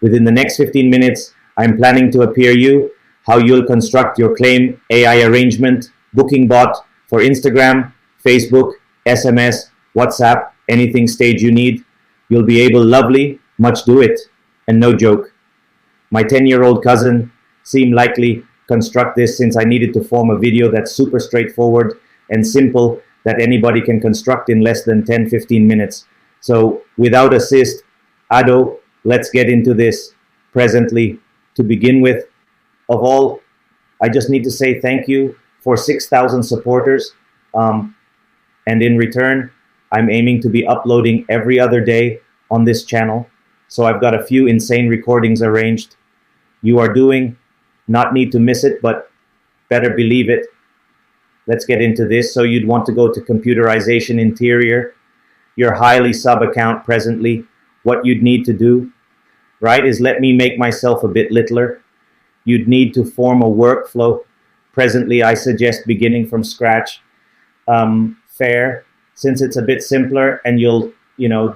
Within the next 15 minutes, I'm planning to appear you how you'll construct your claim AI arrangement, booking bot for Instagram, Facebook, SMS, WhatsApp, anything stage you need. You'll be able lovely, much do it. And no joke. My 10-year-old cousin seemed likely construct this since I needed to form a video that's super straightforward and simple that anybody can construct in less than 10-15 minutes. So without assist, Ado, let's get into this presently. To begin with, of all, I just need to say thank you for 6,000 supporters. And in return, I'm aiming to be uploading every other day on this channel. So I've got a few insane recordings arranged. You are doing, not need to miss it, but better believe it. Let's get into this. So you'd want to go to computerization interior, your highly sub account presently. What you'd need to do, right, is let me make myself a bit littler. You'd need to form a workflow. Presently, I suggest beginning from scratch. Fair, since it's a bit simpler and you'll,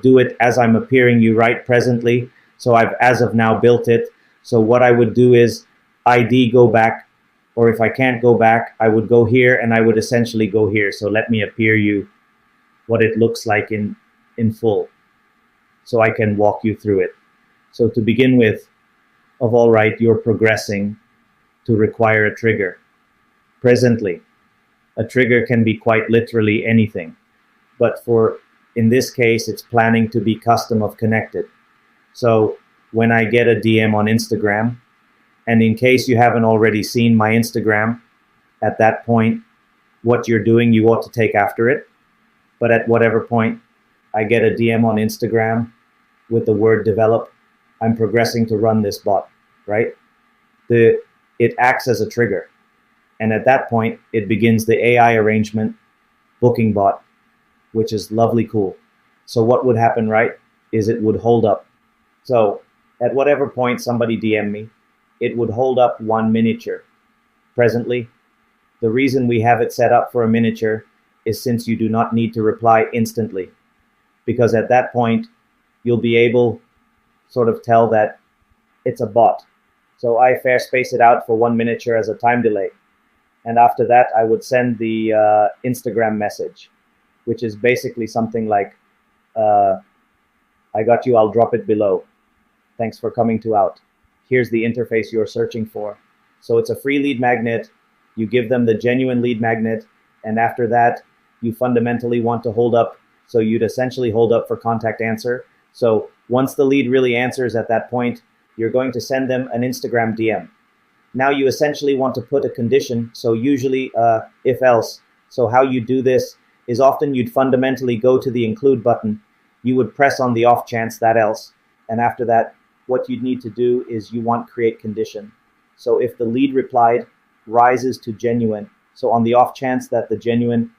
do it as I'm appearing you right presently. So I've, as of now, built it. So what I would do is ID go back, or if I can't go back, I would go here and I would essentially go here. So let me appear you what it looks like in full, so I can walk you through it. So to begin with, of all right, you're progressing to require a trigger. Presently, a trigger can be quite literally anything, but in this case, it's planning to be custom of connected. So when I get a DM on Instagram, and in case you haven't already seen my Instagram, at that point, what you're doing, you ought to take after it. But at whatever point I get a DM on Instagram with the word develop, I'm progressing to run this bot, right? It acts as a trigger. And at that point, it begins the AI arrangement booking bot, which is lovely cool. So what would happen, right, is it would hold up. So at whatever point somebody DM me, it would hold up one miniature. Presently, the reason we have it set up for a miniature is since you do not need to reply instantly, because at that point, you'll be able sort of tell that it's a bot. So I fair space it out for one miniature as a time delay. And after that, I would send the Instagram message, which is basically something like, I got you, I'll drop it below. Thanks for coming to out. Here's the interface you're searching for. So it's a free lead magnet. You give them the genuine lead magnet. And after that, you fundamentally want to hold up. So you'd essentially hold up for contact answer. So once the lead really answers at that point, you're going to send them an Instagram DM. Now you essentially want to put a condition. So usually if else. So how you do this is often you'd fundamentally go to the include button. You would press on the off chance that else. And after that, what you'd need to do is you want create condition. So if the lead replied rises to genuine, so on the off chance that the genuine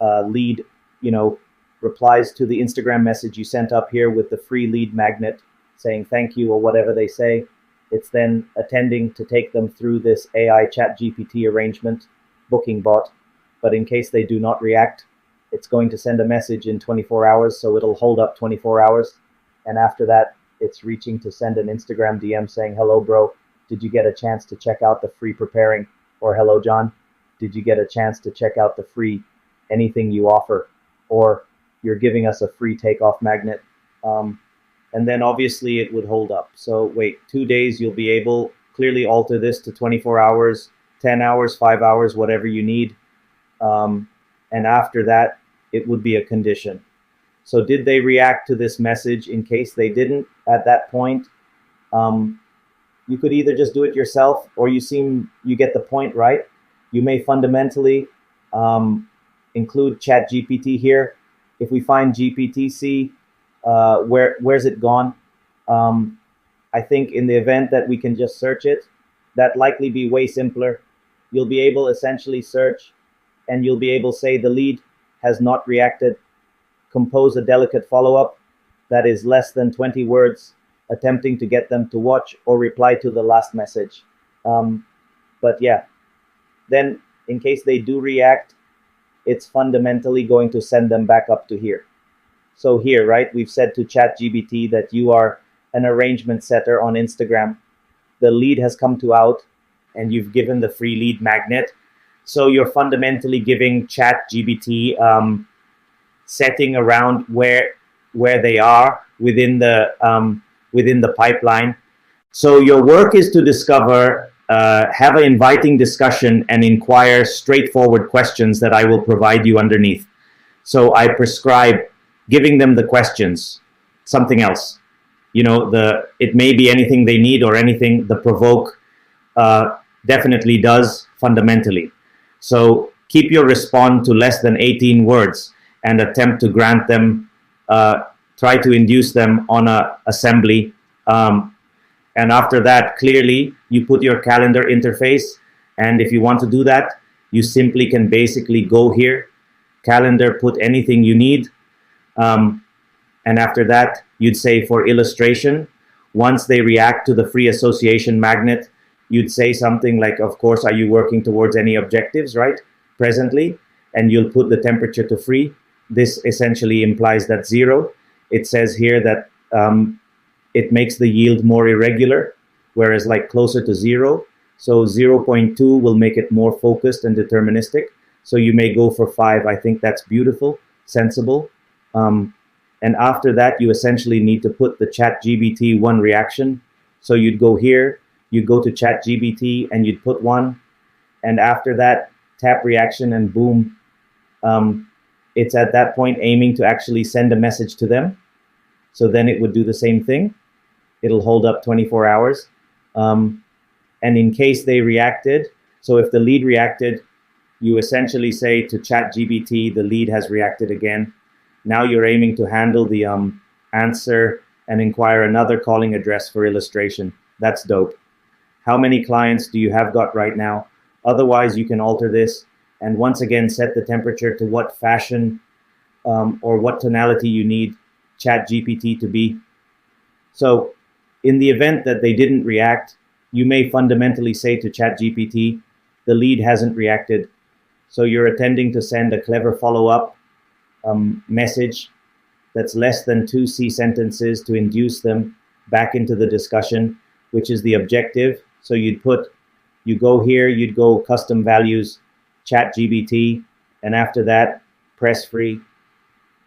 lead, replies to the Instagram message you sent up here with the free lead magnet saying thank you or whatever they say, it's then attending to take them through this AI ChatGPT arrangement booking bot. But in case they do not react, it's going to send a message in 24 hours. So it'll hold up 24 hours. And after that, it's reaching to send an Instagram DM saying, hello, bro, did you get a chance to check out the free preparing? Or hello, John, did you get a chance to check out the free anything you offer? Or you're giving us a free takeoff magnet. And then obviously it would hold up. So wait, 2 days, you'll be able clearly alter this to 24 hours, 10 hours, 5 hours, whatever you need. And after that, it would be a condition. So did they react to this message? In case they didn't at that point, you could either just do it yourself, or you get the point, right? You may fundamentally include ChatGPT here. If we find GPTC, where's it gone? I think in the event that we can just search it, that likely be way simpler. You'll be able essentially search, and you'll be able to say the lead has not reacted. Compose a delicate follow-up that is less than 20 words, attempting to get them to watch or reply to the last message. But yeah, then in case they do react, it's fundamentally going to send them back up to here. So here, right, we've said to ChatGPT that you are an arrangement setter on Instagram. The lead has come to out and you've given the free lead magnet. So you're fundamentally giving ChatGPT setting around where they are within the pipeline. So your work is to discover, have an inviting discussion and inquire straightforward questions that I will provide you underneath. So I prescribe giving them the questions, something else. It may be anything they need or anything. The provoke definitely does fundamentally. So keep your response to less than 18 words and attempt to grant them, try to induce them on a assembly. And after that, clearly, you put your calendar interface. And if you want to do that, you simply can basically go here, calendar, put anything you need. And after that, you'd say for illustration, once they react to the free association magnet, you'd say something like, of course, are you working towards any objectives, right? Presently, and you'll put the temperature to free. This essentially implies that 0. It says here that it makes the yield more irregular, whereas like closer to 0. So 0.2 will make it more focused and deterministic. So you may go for 5. I think that's beautiful, sensible. And after that, you essentially need to put the ChatGPT 1 reaction. So you'd go here, you'd go to ChatGPT and you'd put 1. And after that, tap reaction and boom. It's at that point aiming to actually send a message to them. So then it would do the same thing. It'll hold up 24 hours. And in case they reacted, so if the lead reacted, you essentially say to ChatGPT, the lead has reacted again. Now you're aiming to handle the answer and inquire another calling address for illustration. That's dope. How many clients do you have got right now? Otherwise, you can alter this. And once again, set the temperature to what fashion or what tonality you need ChatGPT to be. So in the event that they didn't react, you may fundamentally say to ChatGPT, the lead hasn't reacted. So you're intending to send a clever follow-up message that's less than 2 C sentences to induce them back into the discussion, which is the objective. So you go here, you'd go custom values, ChatGPT, and after that, press free,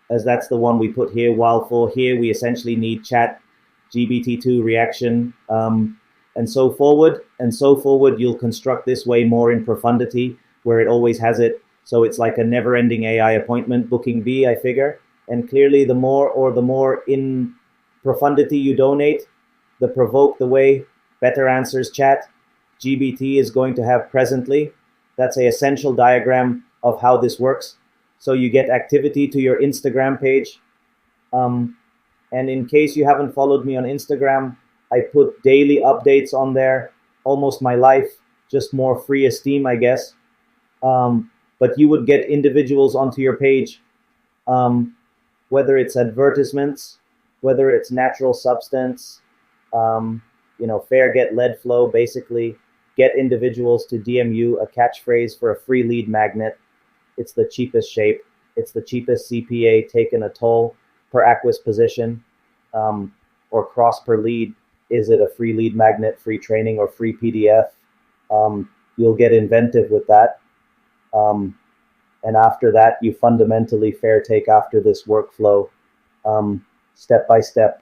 as that's the one we put here. While for here, we essentially need ChatGPT2 reaction, and so forward. And so forward, you'll construct this way more in profundity, where it always has it. So it's like a never-ending AI appointment booking B, I figure. And clearly, the more in profundity you donate, the provoke the way better answers ChatGPT is going to have presently. That's an essential diagram of how this works. So you get activity to your Instagram page. And in case you haven't followed me on Instagram, I put daily updates on there, almost my life, just more free esteem, I guess. But you would get individuals onto your page, whether it's advertisements, whether it's natural substance, fair get lead flow, basically get individuals to DM you a catchphrase for a free lead magnet. It's the cheapest shape. It's the cheapest CPA taken a toll per aqueous position or cross per lead. Is it a free lead magnet, free training, or free PDF? You'll get inventive with that. And after that, you fundamentally fair take after this workflow, step by step,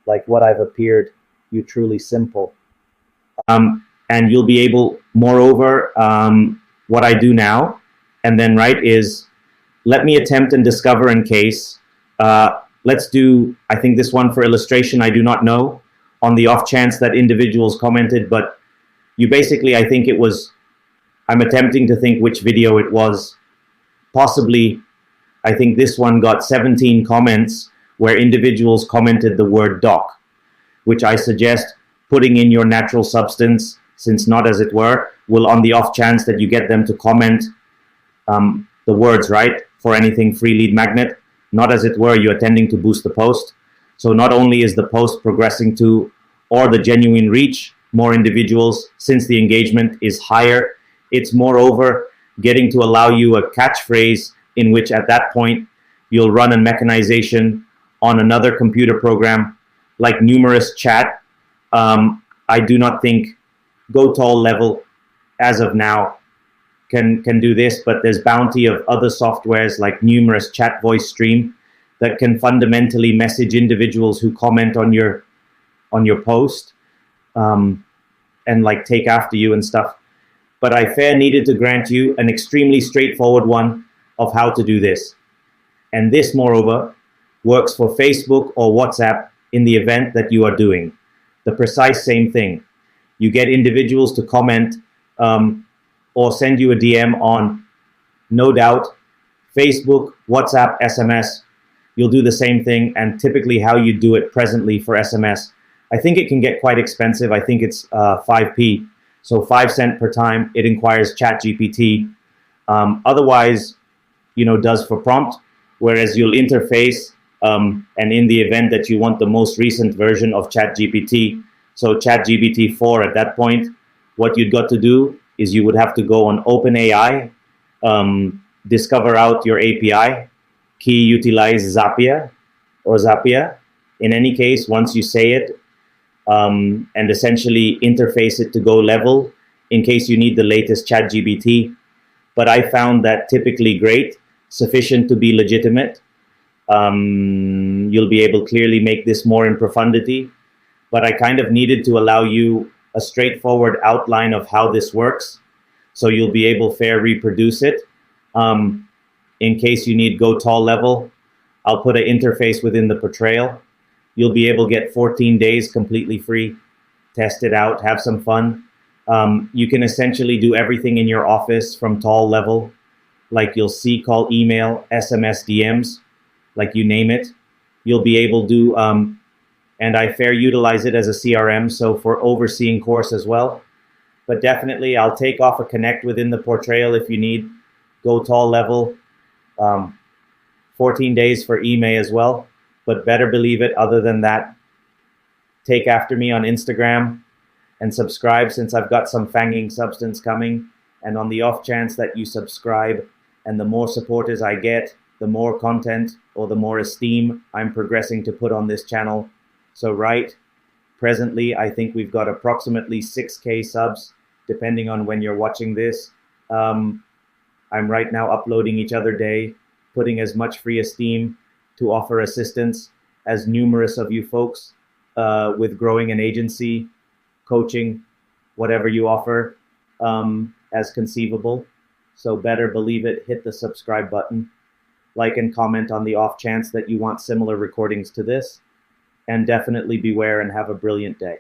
like what I've appeared, you truly simple. And you'll be able, moreover, what I do now, and then right is, let me attempt and discover in case, let's do, I think this one for illustration, I do not know, on the off chance that individuals commented, but you basically, I think it was, I'm attempting to think which video it was. Possibly, I think this one got 17 comments where individuals commented the word doc, which I suggest putting in your natural substance, since not as it were, will on the off chance that you get them to comment the words, right, for anything free lead magnet, not as it were, you're tending to boost the post. So not only is the post progressing to, or the genuine reach, more individuals, since the engagement is higher, it's moreover getting to allow you a catchphrase in which at that point you'll run a mechanization on another computer program like numerous chat. I do not think Go Tall level as of now can do this, but there's bounty of other softwares like numerous chat voice stream that can fundamentally message individuals who comment on your post, and like take after you and stuff. But I fair needed to grant you an extremely straightforward one of how to do this. And this, moreover, works for Facebook or WhatsApp in the event that you are doing the precise same thing. You get individuals to comment or send you a DM on, no doubt, Facebook, WhatsApp, SMS. You'll do the same thing, and typically how you do it presently for SMS. I think it can get quite expensive. I think it's 5p, so 5 cents per time. It inquires ChatGPT. Otherwise, does for prompt, whereas you'll interface, and in the event that you want the most recent version of ChatGPT, so ChatGPT 4 at that point, what you'd got to do is you would have to go on OpenAI, discover out your API, key utilize Zapier or Zapier. In any case, once you say it, and essentially interface it to Go level in case you need the latest ChatGPT. But I found that typically great, sufficient to be legitimate. You'll be able to clearly make this more in profundity. But I kind of needed to allow you a straightforward outline of how this works, so you'll be able to fair reproduce it. In case you need Go Tall level, I'll put an interface within the portrayal. You'll be able to get 14 days completely free, test it out, have some fun. You can essentially do everything in your office from Tall level, like you'll see, call, email, SMS, DMs, like you name it. You'll be able to do, and I fair utilize it as a CRM, so for overseeing course as well. But definitely I'll take off a connect within the portrayal if you need. Go Tall level, 14 days for email as well. But better believe it, other than that, take after me on Instagram and subscribe, since I've got some fanging substance coming. And on the off chance that you subscribe, and the more supporters I get, the more content or the more esteem I'm progressing to put on this channel. So presently, I think we've got approximately 6K subs, depending on when you're watching this. I'm right now uploading each other day, putting as much free esteem to offer assistance as numerous of you folks with growing an agency, coaching, whatever you offer as conceivable. So better believe it, hit the subscribe button, like and comment on the off chance that you want similar recordings to this. And definitely beware and have a brilliant day.